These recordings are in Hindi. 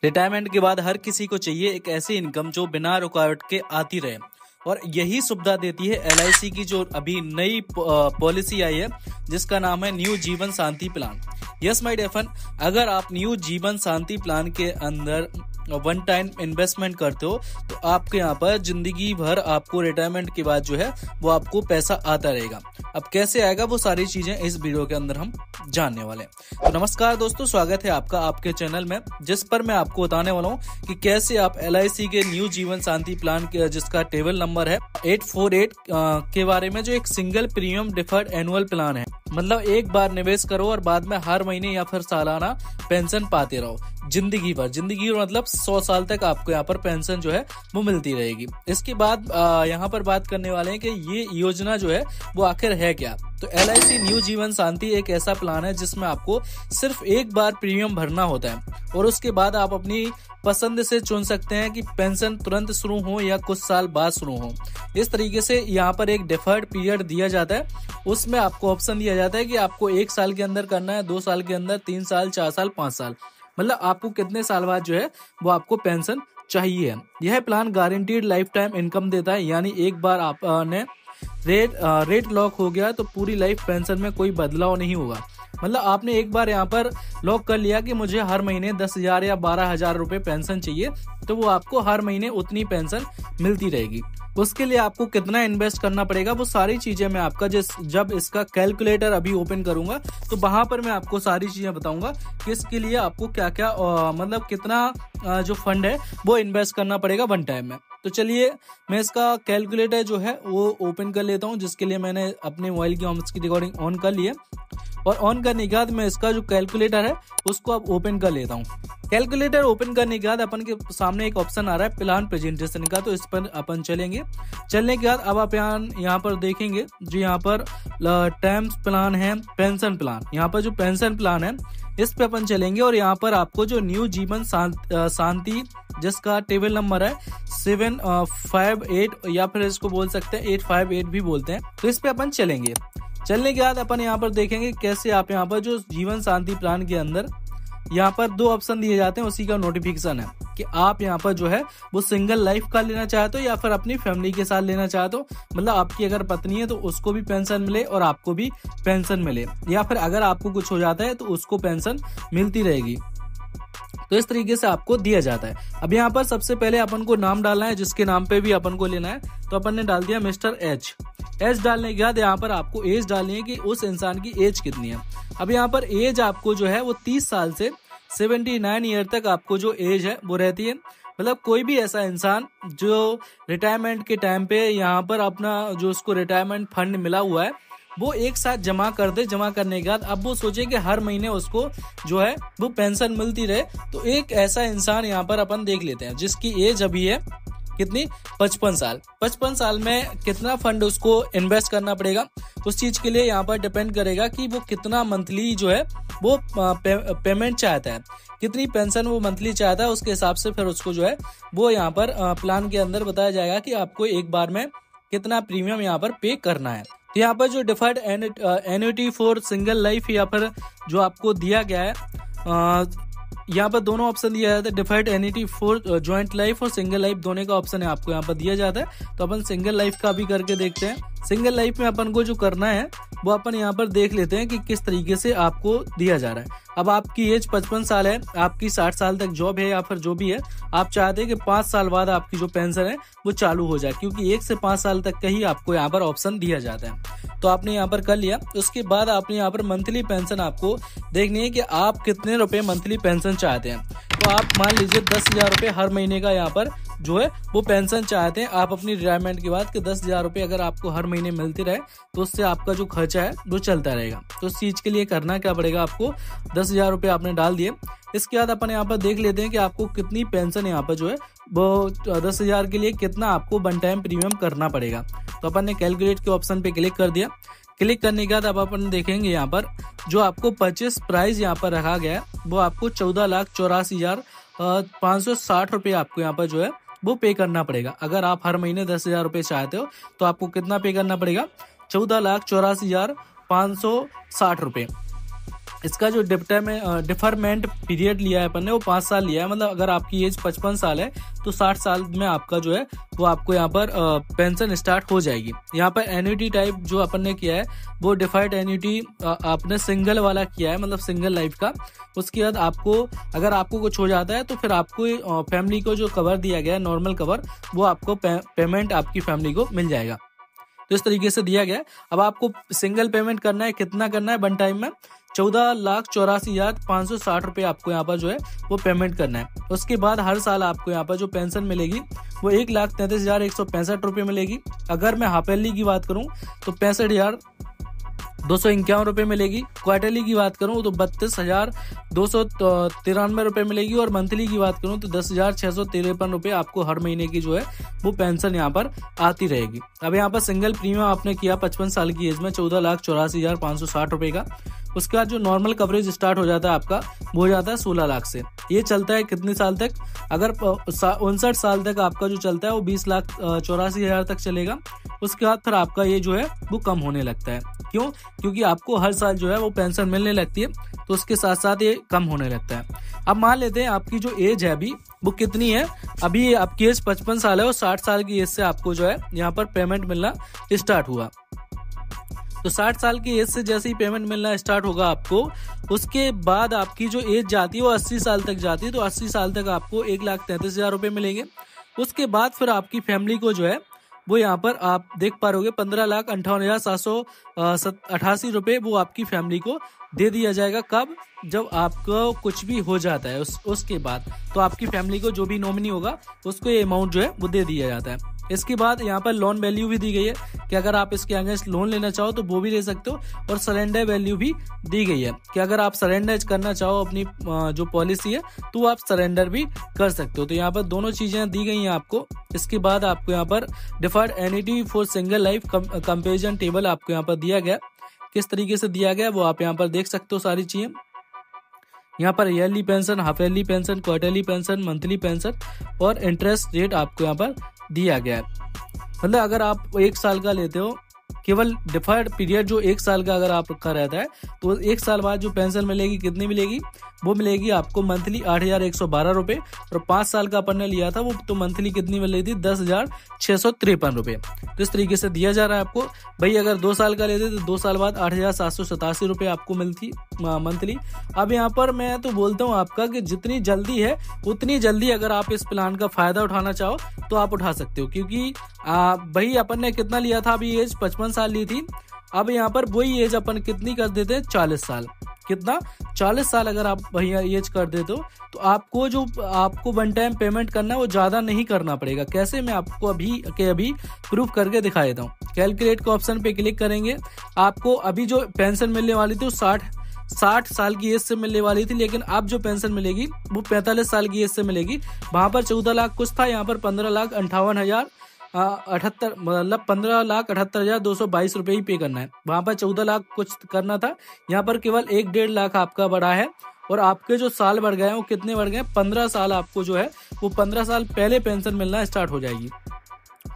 रिटायरमेंट के बाद हर किसी को चाहिए एक ऐसी इनकम जो बिना रुकावट के आती रहे, और यही सुविधा देती है LIC की जो अभी नई पॉलिसी आई है जिसका नाम है new Jeevan Shanti plan. Yes my dear friend, अगर आप न्यू जीवन शांति प्लान के अंदर वन टाइम इन्वेस्टमेंट करते हो तो आपके यहाँ पर जिंदगी भर आपको रिटायरमेंट के बाद जो है वो आपको पैसा आता रहेगा। अब कैसे आएगा वो सारी चीजें इस वीडियो के अंदर हम जानने वाले हैं। तो नमस्कार दोस्तों, स्वागत है आपका आपके चैनल में, जिस पर मैं आपको बताने वाला हूँ कि कैसे आप LIC के न्यू जीवन शांति प्लान के जिसका टेबल नंबर है 848 के बारे में, जो एक single premium deferred annual plan है, मतलब एक बार निवेश करो और बाद में हर महीने या फिर सालाना पेंशन पाते रहो जिंदगी भर मतलब 100 साल तक आपको यहाँ पर पेंशन जो है वो मिलती रहेगी। इसके बाद यहाँ पर बात करने वाले हैं कि ये योजना जो है वो आखिर है क्या। तो LIC न्यू जीवन शांति एक ऐसा प्लान है जिसमें आपको सिर्फ एक बार प्रीमियम भरना होता है और उसके बाद आप अपनी पसंद से चुन सकते हैं कि पेंशन तुरंत शुरू हो या कुछ साल बाद शुरू हो। इस तरीके से यहाँ पर एक डिफर्ड पीरियड दिया जाता है, उसमें आपको ऑप्शन दिया जाता है कि आपको 1 साल के अंदर करना है, 2 साल के अंदर, 3 साल, 4 साल, 5 साल, मतलब आपको कितने साल बाद जो है वो आपको पेंशन चाहिए। यह plan guaranteed life time income देता है, यानी एक बार आपने रेट लॉक हो गया तो पूरी लाइफ पेंशन में कोई बदलाव नहीं होगा। मतलब आपने एक बार यहाँ पर लॉक कर लिया कि मुझे हर महीने 10,000 या 12,000 रुपए पेंशन चाहिए, तो वो आपको हर महीने उतनी पेंशन मिलती रहेगी। उसके लिए आपको कितना इन्वेस्ट करना पड़ेगा वो सारी चीजें मैं आपका जब इसका कैलकुलेटर अभी ओपन करूंगा तो वहां पर मैं आपको सारी चीजें बताऊंगा कि इसके लिए आपको क्या क्या मतलब कितना जो फंड है वो इन्वेस्ट करना पड़ेगा वन टाइम में। तो चलिए मैं इसका कैलकुलेटर जो है वो ओपन कर लेता हूँ, जिसके लिए मैंने अपने मोबाइल की की रिकॉर्डिंग ऑन कर ली है, और ऑन करने के बाद मैं इसका जो कैलकुलेटर है उसको अब ओपन कर लेता हूँ। कैलकुलेटर ओपन करने के बाद अपन के सामने एक ऑप्शन आ रहा है प्लान प्रेजेंटेशन का, तो इस पर अपन चलने के बाद अब आप यहाँ पर देखेंगे जो यहाँ पर टर्म्स प्लान है, पेंशन प्लान, यहाँ पर जो पेंशन प्लान है इस पे अपन चलेंगे और यहाँ पर आपको जो न्यू जीवन शांति जिसका टेबल नंबर है 758 या फिर इसको बोल सकते हैं 858 भी बोलते हैं, तो इस पे अपन चलेंगे। चलने के बाद अपन यहाँ पर देखेंगे कैसे आप यहाँ पर जो जीवन शांति प्लान के अंदर यहाँ पर 2 ऑप्शन दिए जाते हैं, उसी का नोटिफिकेशन है कि आप यहाँ पर जो है वो सिंगल लाइफ का लेना चाहते हो या फिर अपनी फैमिली के साथ लेना चाहते हो, मतलब आपकी अगर पत्नी है तो उसको भी पेंशन मिले और आपको भी पेंशन मिले, या फिर अगर आपको कुछ हो जाता है तो उसको पेंशन मिलती रहेगी। तो इस तरीके से आपको दिया जाता है। अब यहाँ पर सबसे पहले अपन को नाम डालना है, जिसके नाम पे भी अपन को लेना है, तो अपन ने डाल दिया मिस्टर एच डालने के बाद यहाँ पर आपको एज डालनी है कि उस इंसान की एज कितनी है। अब यहाँ पर एज आपको जो है वो 30 साल से 79 ईयर तक आपको जो एज है वो रहती है। मतलब कोई भी ऐसा इंसान जो रिटायरमेंट के टाइम पे यहाँ पर अपना जो उसको रिटायरमेंट फंड मिला हुआ है वो एक साथ जमा कर दे, जमा करने के बाद अब वो सोचे कि हर महीने उसको जो है वो पेंशन मिलती रहे, तो एक ऐसा इंसान यहाँ पर अपन देख लेते हैं जिसकी एज अभी है कितनी, 55 साल। 55 साल में कितना फंड उसको इन्वेस्ट करना पड़ेगा उस चीज के लिए यहाँ पर डिपेंड करेगा कि वो कितना मंथली जो है वो पेमेंट चाहता है, कितनी पेंशन वो मंथली चाहता है, उसके हिसाब से फिर उसको जो है वो यहाँ पर प्लान के अंदर बताया जाएगा कि आपको एक बार में कितना प्रीमियम यहाँ पर पे करना है। तो यहाँ पर जो deferred annuity for single life या फिर जो आपको दिया गया है, यहाँ पर दोनों ऑप्शन दिया जाता है, deferred annuity for joint life और सिंगल लाइफ, दोनों का ऑप्शन है आपको यहाँ पर दिया जाता है। तो अपन सिंगल लाइफ का भी करके देखते हैं। सिंगल लाइफ में अपन को जो करना है वो अपन यहाँ पर देख लेते हैं कि किस तरीके से आपको दिया जा रहा है। अब आपकी एज 55 साल है, आपकी 60 साल तक जॉब है या फिर जो भी है, आप चाहते हैं कि 5 साल बाद आपकी जो पेंशन है वो चालू हो जाए, क्योंकि 1 से 5 साल तक का ही आपको यहाँ पर ऑप्शन दिया जाता है। तो आपने यहाँ पर कर लिया। उसके बाद आपने यहाँ पर मंथली पेंशन आपको देखनी है कि आप कितने रुपए मंथली पेंशन चाहते हैं। तो आप मान लीजिए 10,000 रुपए हर महीने का यहाँ पर जो है वो पेंशन चाहते हैं आप अपनी रिटायरमेंट के बाद, कि 10,000 रुपए अगर आपको हर महीने मिलती रहे तो उससे आपका जो खर्चा है वो चलता रहेगा। तो इस चीज के लिए करना क्या पड़ेगा, आपको 10,000 रुपए आपने डाल दिए। इसके बाद अपन यहाँ पर देख लेते हैं कि आपको कितनी पेंशन यहाँ पर जो है वो 10,000 के लिए कितना आपको वन टाइम प्रीमियम करना पड़ेगा। तो अपन ने कैलकुलेट के ऑप्शन पे क्लिक कर दिया। क्लिक करने के बाद अब अपन देखेंगे यहाँ पर जो आपको परचेस प्राइस यहाँ पर रखा गया है वो आपको 14,84,560 रुपए आपको यहाँ पर जो है वो पे करना पड़ेगा। अगर आप हर महीने 10,000 रुपए चाहते हो तो आपको कितना पे करना पड़ेगा, 14,84,560 रुपए। इसका जो डिफरमेंट पीरियड लिया है अपन ने वो 5 साल लिया है। मतलब अगर आपकी एज 55 साल है तो 60 साल में आपका जो है वो आपको यहाँ पर पेंशन स्टार्ट हो जाएगी। यहाँ पर एन्युटी टाइप जो अपन ने किया है वो डिफर्ड एन्युटी आपने सिंगल वाला किया है, मतलब सिंगल लाइफ का। उसके बाद आपको अगर आपको कुछ हो जाता है तो फिर आपको फैमिली को जो कवर दिया गया है नॉर्मल कवर, वो आपको पेमेंट आपकी फैमिली को मिल जाएगा। तो इस तरीके से दिया गया है। अब आपको सिंगल पेमेंट करना है, कितना करना है वन टाइम में, 14,84,560 रुपये आपको यहाँ पर जो है वो पेमेंट करना है। उसके बाद हर साल आपको यहाँ पर जो पेंशन मिलेगी वो 1,33,165 रुपये मिलेगी। अगर मैं हाफ ईयरली की बात करूँ तो 65,251 रुपये मिलेगी। क्वार्टरली की बात करूँ तो 32,293 रुपये मिलेगी। और मंथली की बात करूँ तो 10,653 रुपये आपको हर महीने की जो है वो पेंशन यहाँ पर आती रहेगी। अब यहाँ पर सिंगल प्रीमियम आपने किया 55 साल की एज में 14,84,560 रुपये का। उसके बाद जो नॉर्मल कवरेज स्टार्ट हो जाता है आपका वो हो जाता है 16 लाख से। ये चलता है कितने साल तक, अगर 59 साल तक आपका जो चलता है वो 20,84,000 तक चलेगा। उसके बाद फिर आपका ये जो है वो कम होने लगता है। क्यों? क्योंकि आपको हर साल जो है वो पेंशन मिलने लगती है, तो उसके साथ साथ ये कम होने लगता है। अब मान लेते हैं आपकी जो एज है अभी वो कितनी है, अभी आपकी एज 55 साल है और 60 साल की एज से आपको जो है यहाँ पर पेमेंट मिलना स्टार्ट हुआ। तो 60 साल की एज से जैसे ही पेमेंट मिलना स्टार्ट होगा आपको, उसके बाद आपकी जो एज जाती है वो 80 साल तक जाती है। तो 80 साल तक आपको 1,33,000 रुपये मिलेंगे। उसके बाद फिर आपकी फैमिली को जो है वो यहाँ पर आप देख पा रहोगे 15,58,788 रुपये वो आपकी फैमिली को दे दिया जाएगा। कब? जब आपको कुछ भी हो जाता है उसके बाद तो आपकी फैमिली को जो भी नॉमिनी होगा उसको ये अमाउंट जो है वो दे दिया जाता है। इसके बाद यहाँ पर लोन वैल्यू भी दी गई है कि अगर आप इसके अगेंस्ट लोन लेना चाहो तो वो भी ले सकते हो। और सरेंडर वैल्यू भी दी गई है कि अगर आप सरेंडर करना चाहो अपनी जो पॉलिसी है तो आप सरेंडर भी कर सकते हो। तो यहाँ पर दोनों चीजें दी गई हैं आपको। इसके बाद आपको यहाँ पर deferred annuity for single life comparison table आपको यहाँ पर दिया गया, किस तरीके से दिया गया वो आप यहाँ पर देख सकते हो सारी चीजें। यहाँ पर yearly pension, half yearly pension, quarterly pension, monthly pension और इंटरेस्ट रेट आपको यहाँ पर दिया गया है। मतलब अगर आप 1 साल का लेते हो, केवल डिफर्ड पीरियड जो 1 साल का अगर आपका रहता है तो 1 साल बाद जो पेंशन मिलेगी कितनी मिलेगी, वो मिलेगी आपको मंथली 8,112 रुपये। और 5 साल का अपन ने लिया था वो तो मंथली कितनी मिल रही थी 10,653 रुपये। तो इस तरीके से दिया जा रहा है आपको। भाई अगर 2 साल का लेते तो 2 साल बाद 8,787 रुपये आपको मिलती मंथली। अब यहाँ पर मैं तो बोलता हूँ आपका कि जितनी जल्दी है उतनी जल्दी अगर आप इस प्लान का फायदा उठाना चाहो तो आप उठा सकते हो। क्योंकि भाई अपन ने कितना लिया था, अभी एज 55 साल ली थी। अब यहाँ पर वही एज अपन कितनी कर देते हैं 40 साल। कितना? 40 साल अगर आप भैया एज कर देते हो तो आपको वन टाइम पेमेंट करना है वो ज्यादा नहीं करना पड़ेगा। कैसे? मैं आपको अभी प्रूफ करके दिखा देता हूँ। कैलकुलेट के ऑप्शन पे क्लिक करेंगे। आपको अभी जो पेंशन मिलने वाली थी वो 60 साल की एज से मिलने वाली थी, लेकिन अब जो पेंशन मिलेगी वो 45 साल की एज से मिलेगी। वहां पर 14 लाख कुछ था, यहाँ पर 15,58,078 मतलब 15,78,222 रुपये ही पे करना है। वहां पर 14 लाख कुछ करना था, यहाँ पर केवल 1-1.5 लाख आपका बढ़ा है। और आपके जो साल बढ़ गए हैं वो कितने बढ़ गए? 15 साल आपको जो है वो 15 साल पहले पेंशन मिलना स्टार्ट हो जाएगी।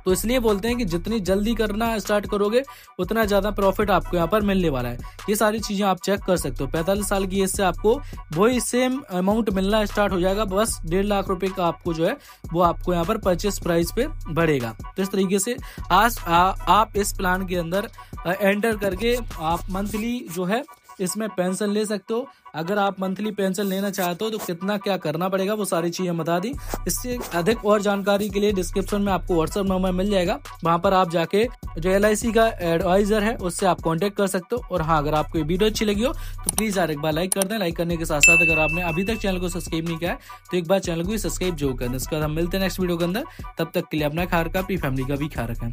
तो इसलिए बोलते हैं कि जितनी जल्दी करना स्टार्ट करोगे उतना ज्यादा प्रॉफिट आपको यहाँ पर मिलने वाला है। ये सारी चीजें आप चेक कर सकते हो। 45 साल की एज से आपको वही सेम अमाउंट मिलना स्टार्ट हो जाएगा, बस 1.5 लाख रुपए का आपको जो है वो आपको यहाँ पर परचेस प्राइस पे बढ़ेगा। तो इस तरीके से आज आप इस प्लान के अंदर एंटर करके आप मंथली जो है इसमें पेंशन ले सकते हो। अगर आप मंथली पेंशन लेना चाहते हो तो कितना क्या करना पड़ेगा वो सारी चीजें बता दी। इससे अधिक और जानकारी के लिए डिस्क्रिप्शन में आपको व्हाट्सएप नंबर मिल जाएगा, वहां पर आप जाके जो LIC का एडवाइजर है उससे आप कांटेक्ट कर सकते हो। और हाँ, अगर आपको ये वीडियो अच्छी लगी हो तो प्लीज यार एक बार लाइक कर दें। लाइक करने के साथ साथ अगर आपने अभी तक चैनल को सब्सक्राइब नहीं किया है तो एक बार चैनल को सब्सक्राइब जरूर कर दें। इसके बाद हम मिलते हैं नेक्स्ट वीडियो के अंदर। तब तक के लिए अपना ख्याल रखें, अपनी फैमिली का भी ख्याल रखें।